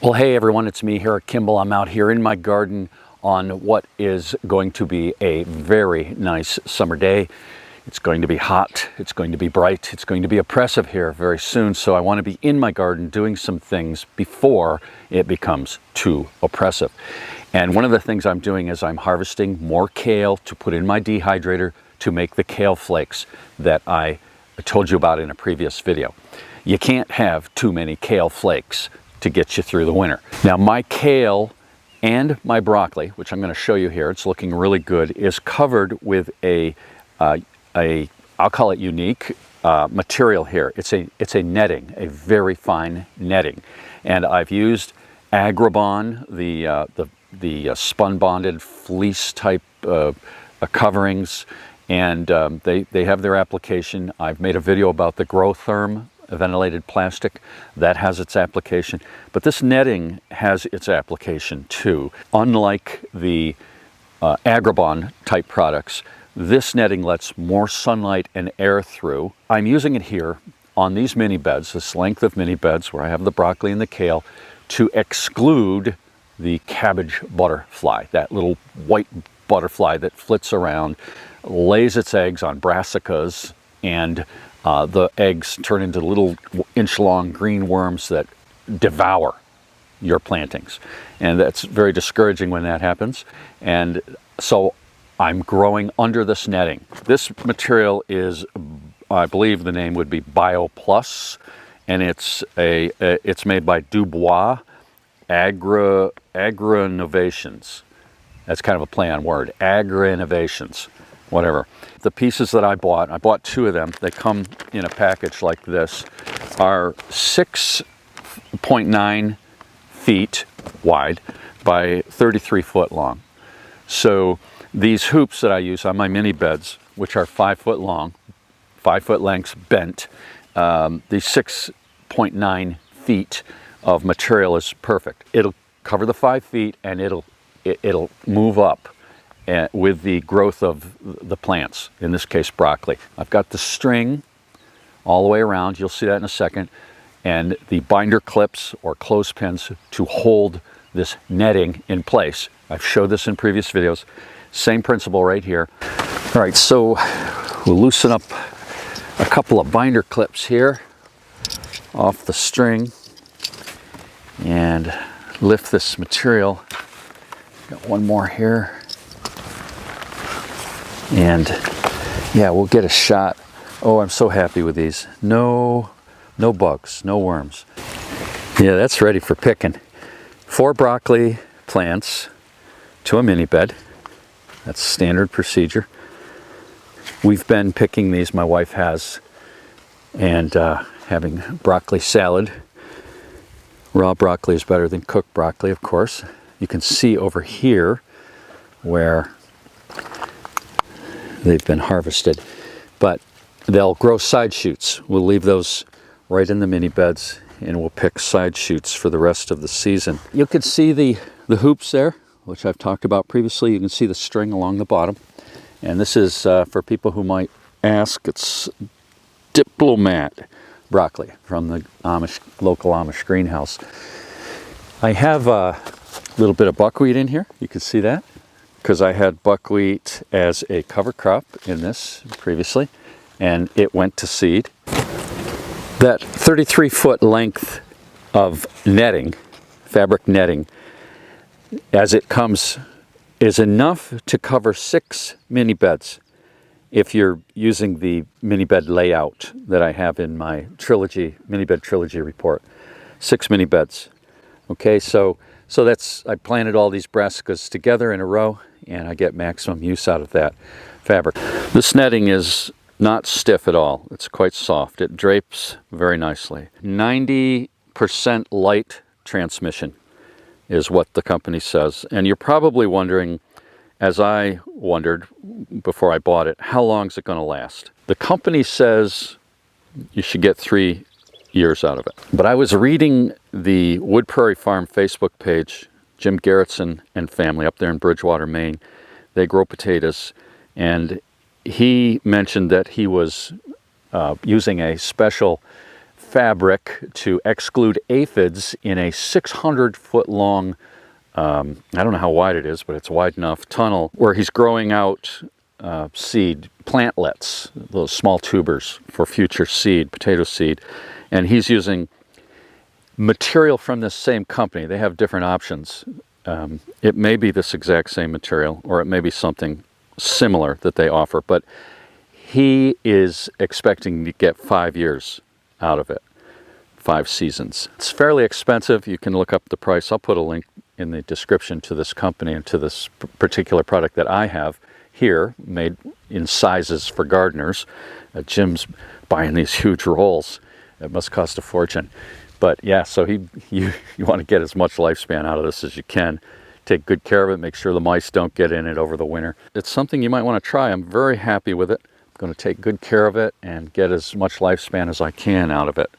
Well, hey everyone, it's me here at Kimball. I'm out here in my garden on what is going to be a very nice summer day. It's going to be hot, it's going to be bright, it's going to be oppressive here very soon, so I want to be in my garden doing some things before it becomes too oppressive. And one of the things I'm doing is I'm harvesting more kale to put in my dehydrator to make the kale flakes that I told you about in a previous video. You can't have too many kale flakes to get you through the winter. Now my kale and my broccoli, which I'm going to show you here, it's looking really good, is covered with I'll call it unique material here. It's a netting, a very fine netting, and I've used Agribon, the spun bonded fleece type coverings, and they have their application. I've made a video about the Growtherm ventilated plastic that has its application, but this netting has its application too. Unlike the Agribon type products, this netting lets more sunlight and air through. I'm using it here on these mini beds, this length of mini beds where I have the broccoli and the kale, to exclude the cabbage butterfly, that little white butterfly that flits around, lays its eggs on brassicas, and the eggs turn into little inch-long green worms that devour your plantings. And that's very discouraging when that happens. And so I'm growing under this netting. This material is, I believe the name would be Bio Plus, and it's made by Dubois Agri-Innovations. That's kind of a play on word, Agri-Innovations, whatever. The pieces that I bought two of them. They come in a package like this, are 6.9 feet wide by 33 foot long. So these hoops that I use on my mini beds, which are 5 foot long, 5 foot lengths bent, these 6.9 feet of material is perfect. It'll cover the 5 feet and it'll move up with the growth of the plants, in this case broccoli. I've got the string all the way around, you'll see that in a second, and the binder clips or clothespins to hold this netting in place. I've showed this in previous videos. Same principle right here. All right, so we'll loosen up a couple of binder clips here off the string and lift this material. Got one more here. And yeah, we'll get a shot. Oh, I'm so happy with these. No bugs, no worms. Yeah, that's ready for picking. 4 broccoli plants to a mini bed. That's standard procedure. We've been picking these, my wife has, and having broccoli salad. Raw broccoli is better than cooked broccoli, of course. You can see over here where they've been harvested, but they'll grow side shoots. We'll leave those right in the mini beds and we'll pick side shoots for the rest of the season. You can see the hoops there, which I've talked about previously. You can see the string along the bottom, and this is for people who might ask, it's Diplomat broccoli from the local Amish greenhouse. I have a little bit of buckwheat in here, you can see that, because I had buckwheat as a cover crop in this previously, and it went to seed. That 33-foot length of netting, fabric netting, as it comes, is enough to cover 6 mini beds if you're using the mini bed layout that I have in my mini bed trilogy report. 6 mini beds. Okay, so that's, I planted all these brassicas together in a row, and I get maximum use out of that fabric. This netting is not stiff at all. It's quite soft. It drapes very nicely. 90% light transmission is what the company says. And you're probably wondering, as I wondered before I bought it, how long is it going to last? The company says you should get 3 years out of it. But I was reading the Wood Prairie Farm Facebook page, Jim Garrettson and family up there in Bridgewater, Maine. They grow potatoes, and he mentioned that he was using a special fabric to exclude aphids in a 600-foot long, I don't know how wide it is, but it's wide enough, tunnel where he's growing out seed, plantlets, those small tubers for future seed, potato seed. And he's using material from this same company. They have different options. It may be this exact same material, or it may be something similar that they offer, but he is expecting to get 5 years out of it, 5 seasons. It's fairly expensive. You can look up the price. I'll put a link in the description to this company and to this particular product that I have here, made in sizes for gardeners. Jim's buying these huge rolls. It must cost a fortune. But yeah, so you want to get as much lifespan out of this as you can. Take good care of it. Make sure the mice don't get in it over the winter. It's something you might want to try. I'm very happy with it. I'm going to take good care of it and get as much lifespan as I can out of it.